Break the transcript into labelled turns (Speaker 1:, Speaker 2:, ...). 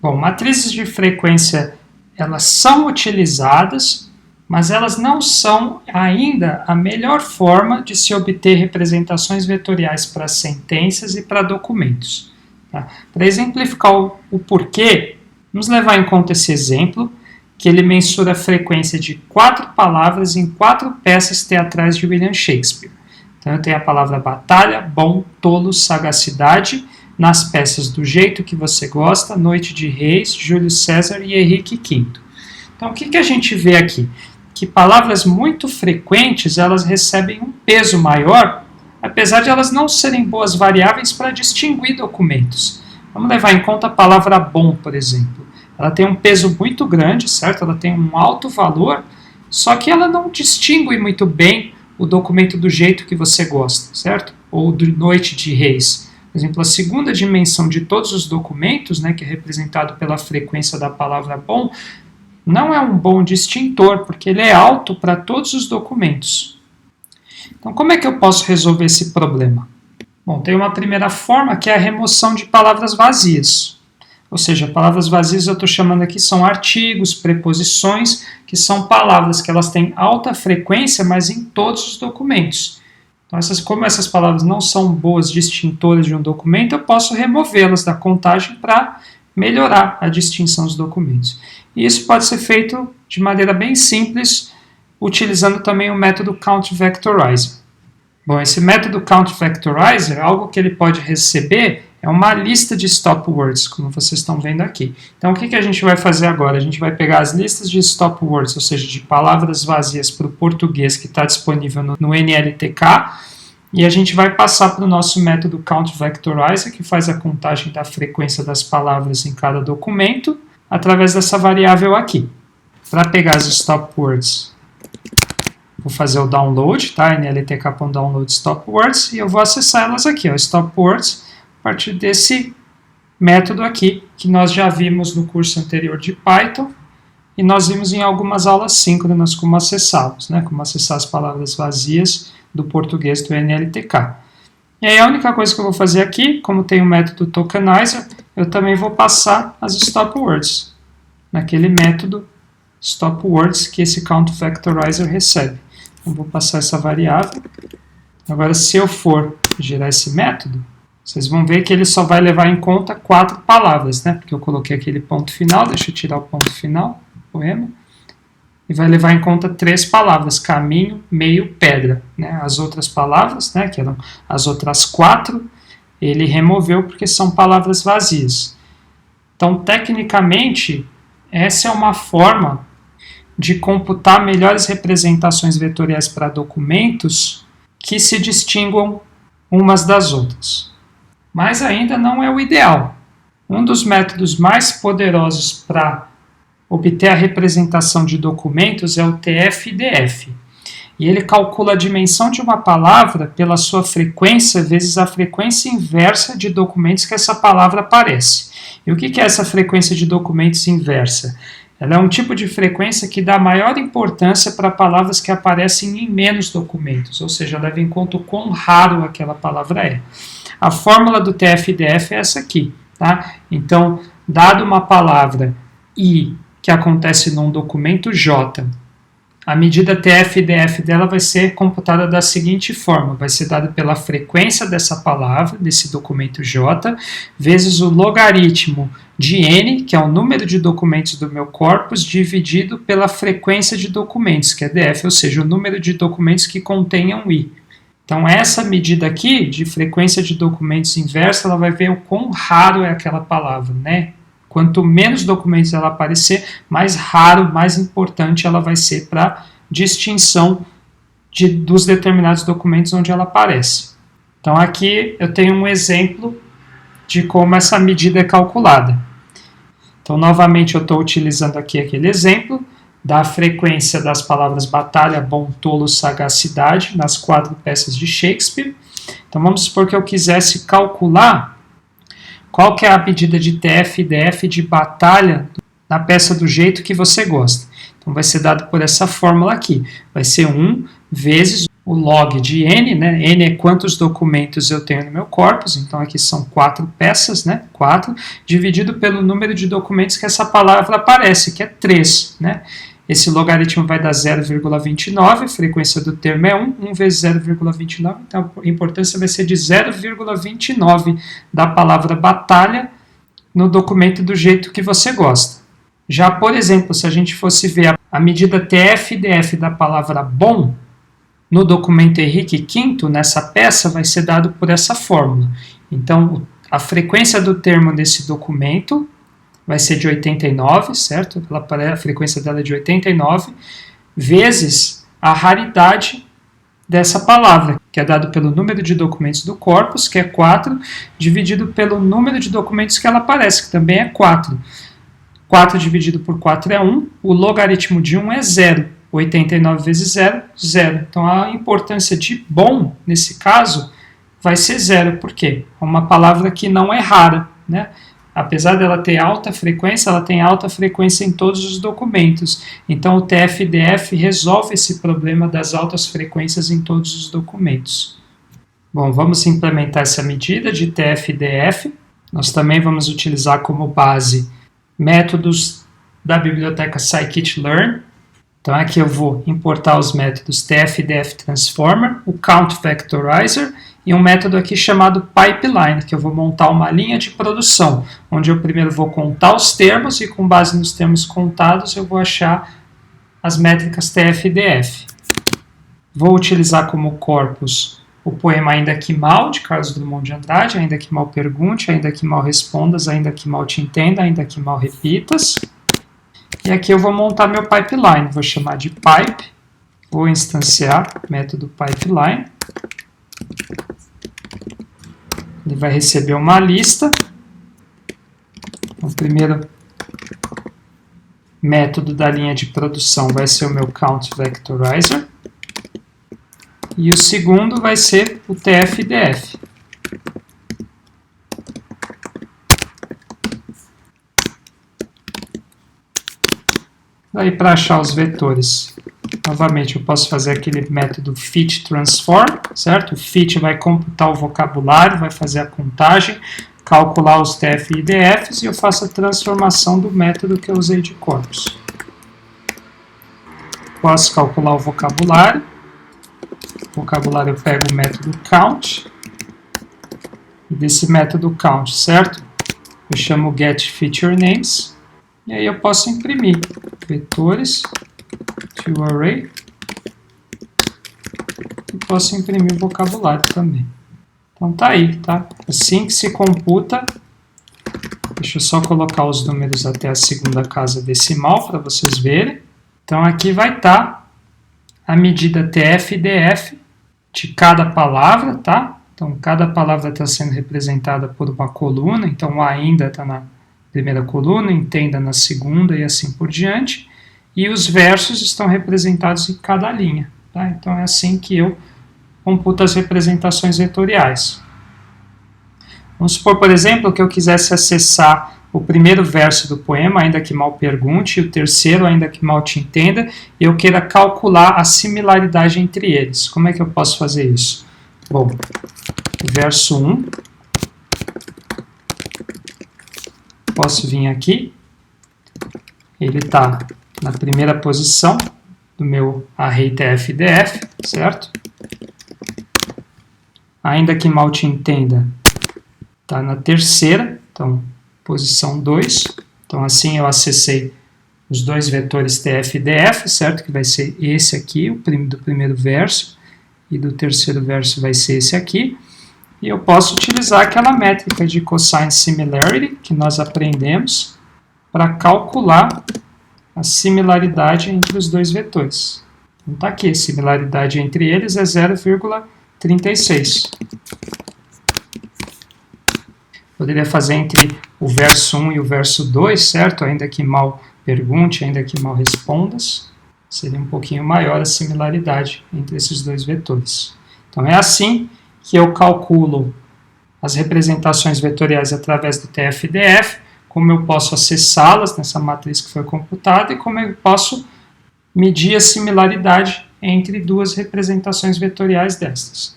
Speaker 1: Bom, matrizes de frequência, elas são utilizadas, mas elas não são ainda a melhor forma de se obter representações vetoriais para sentenças e para documentos. Tá? Para exemplificar o porquê, vamos levar em conta esse exemplo, que ele mensura a frequência de 4 palavras em 4 peças teatrais de William Shakespeare. Então eu tenho a palavra batalha, bom, tolo, sagacidade, nas peças Do Jeito que Você Gosta, Noite de Reis, Júlio César e Henrique V. Então o que a gente vê aqui? Que palavras muito frequentes elas recebem um peso maior, apesar de elas não serem boas variáveis para distinguir documentos. Vamos levar em conta a palavra bom, por exemplo. Ela tem um peso muito grande, certo? Ela tem um alto valor, só que ela não distingue muito bem o documento do jeito que você gosta, certo? Ou do Noite de Reis. Por exemplo, a segunda dimensão de todos os documentos, né, que é representado pela frequência da palavra bom, não é um bom distintor, porque ele é alto para todos os documentos. Então, como é que eu posso resolver esse problema? Bom, tem uma primeira forma que é a remoção de palavras vazias. Ou seja, palavras vazias eu estou chamando aqui são artigos, preposições, que são palavras que elas têm alta frequência, mas em todos os documentos. Então, como essas palavras não são boas distintoras de um documento, eu posso removê-las da contagem para melhorar a distinção dos documentos. E isso pode ser feito de maneira bem simples, utilizando também o método Count Vectorizer. Bom, esse método Count Vectorizer, algo que ele pode receber é uma lista de stop words, como vocês estão vendo aqui. Então, o que a gente vai fazer agora? A gente vai pegar as listas de stop words, ou seja, de palavras vazias para o português que está disponível no NLTK, e a gente vai passar para o nosso método Count Vectorizer, que faz a contagem da frequência das palavras em cada documento, através dessa variável aqui. Para pegar as stop words, vou fazer o download, tá? nltk.download stop words, e eu vou acessar elas aqui, ó, stop words, a partir desse método aqui, que nós já vimos no curso anterior de Python, e nós vimos em algumas aulas síncronas como acessá-los, né? Como acessar as palavras vazias do português do NLTK. E aí a única coisa que eu vou fazer aqui, como tem o método tokenizer, eu também vou passar as stop words, naquele método stop words que esse count vectorizer recebe. Então vou passar essa variável. Agora, se eu for gerar esse método, vocês vão ver que ele só vai levar em conta 4 palavras, né? Porque eu coloquei aquele ponto final, deixa eu tirar o ponto final, poema, e vai levar em conta 3 palavras, caminho, meio, pedra. Né? As outras palavras, né, que eram as outras 4, ele removeu porque são palavras vazias. Então, tecnicamente, essa é uma forma de computar melhores representações vetoriais para documentos que se distinguam umas das outras. Mas ainda não é o ideal. Um dos métodos mais poderosos para obter a representação de documentos é o TF-IDF. E ele calcula a dimensão de uma palavra pela sua frequência vezes a frequência inversa de documentos que essa palavra aparece. E o que é essa frequência de documentos inversa? Ela é um tipo de frequência que dá maior importância para palavras que aparecem em menos documentos, ou seja, leva em conta o quão raro aquela palavra é. A fórmula do TF-IDF é essa aqui. Tá? Então, dado uma palavra I que acontece num documento J, a medida TF-IDF dela vai ser computada da seguinte forma, vai ser dada pela frequência dessa palavra, desse documento J, vezes o logaritmo de N, que é o número de documentos do meu corpus, dividido pela frequência de documentos, que é DF, ou seja, o número de documentos que contenham I. Então, essa medida aqui, de frequência de documentos inversa, ela vai ver o quão raro é aquela palavra, né? Quanto menos documentos ela aparecer, mais raro, mais importante ela vai ser para distinção dos determinados documentos onde ela aparece. Então aqui eu tenho um exemplo de como essa medida é calculada. Então novamente eu estou utilizando aqui aquele exemplo da frequência das palavras batalha, bom, tolo, sagacidade nas 4 peças de Shakespeare. Então vamos supor que eu quisesse calcular qual que é a medida de TF-IDF de batalha na peça Do Jeito que Você Gosta. Então vai ser dado por essa fórmula aqui. Vai ser 1 vezes o log de n, né? N é quantos documentos eu tenho no meu corpus, então aqui são 4 peças, né? 4, dividido pelo número de documentos que essa palavra aparece, que é 3, né? Esse logaritmo vai dar 0,29, a frequência do termo é 1, 1 vezes 0,29, então a importância vai ser de 0,29 da palavra batalha no documento do jeito que você gosta. Já, por exemplo, se a gente fosse ver a medida TF-DF da palavra bom, no documento Henrique V, nessa peça, vai ser dado por essa fórmula. Então, a frequência do termo nesse documento vai ser de 89, certo? A frequência dela é de 89, vezes a raridade dessa palavra, que é dado pelo número de documentos do corpus, que é 4, dividido pelo número de documentos que ela aparece, que também é 4. 4 dividido por 4 é 1, o logaritmo de 1 é 0. 89 vezes 0, 0. Então, a importância de bom, nesse caso, vai ser 0. Por quê? É uma palavra que não é rara, né? Apesar dela ter alta frequência, ela tem alta frequência em todos os documentos. Então, o TF-DF resolve esse problema das altas frequências em todos os documentos. Bom, vamos implementar essa medida de TF-DF. Nós também vamos utilizar como base métodos da biblioteca scikit-learn. Então, aqui eu vou importar os métodos TF-DF Transformer, o Count Vectorizer e um método aqui chamado Pipeline, que eu vou montar uma linha de produção, onde eu primeiro vou contar os termos e com base nos termos contados eu vou achar as métricas TF-DF. Vou utilizar como corpus o poema Ainda Que Mal, de Carlos Drummond de Andrade, Ainda Que Mal Pergunte, Ainda Que Mal Respondas, Ainda Que Mal Te Entenda, Ainda Que Mal Repitas. E aqui eu vou montar meu pipeline, vou chamar de pipe, vou instanciar o método pipeline. Ele vai receber uma lista. O primeiro método da linha de produção vai ser o meu Count Vectorizer. E o segundo vai ser o TF-DF. Daí, para achar os vetores, novamente eu posso fazer aquele método fit transform, certo? O fit vai computar o vocabulário, vai fazer a contagem, calcular os TF e DFs e eu faço a transformação do método que eu usei de corpus. Posso calcular o vocabulário. O vocabulário eu pego o método count. E desse método count, certo? Eu chamo getFeatureNames. E aí eu posso imprimir vetores to array e posso imprimir o vocabulário também. Então tá aí, tá? Assim que se computa, deixa eu só colocar os números até a segunda casa decimal para vocês verem. Então aqui vai estar a medida TF-DF de cada palavra, tá? Então cada palavra está sendo representada por uma coluna, então o ainda está na primeira coluna, entenda na segunda e assim por diante, e os versos estão representados em cada linha. Tá? Então é assim que eu computo as representações vetoriais. Vamos supor, por exemplo, que eu quisesse acessar o primeiro verso do poema, Ainda Que Mal Pergunte, e o terceiro, Ainda Que Mal Te Entenda, e eu queira calcular a similaridade entre eles. Como é que eu posso fazer isso? Bom, verso 1, posso vir aqui, ele está na primeira posição do meu array TF-DF, certo? Ainda Que Mal Te Entenda, está na terceira, então posição 2. Então assim eu acessei os dois vetores TF-DF, certo? Que vai ser esse aqui, o do primeiro verso, e do terceiro verso vai ser esse aqui. E eu posso utilizar aquela métrica de cosine similarity que nós aprendemos para calcular a similaridade entre os dois vetores. Então está aqui, a similaridade entre eles é 0,36. Poderia fazer entre o verso 1 e o verso 2, certo? Ainda que mal pergunte, ainda que mal respondas. Seria um pouquinho maior a similaridade entre esses dois vetores. Então é assim que eu calculo as representações vetoriais através do TF-DF, como eu posso acessá-las nessa matriz que foi computada e como eu posso medir a similaridade entre duas representações vetoriais destas.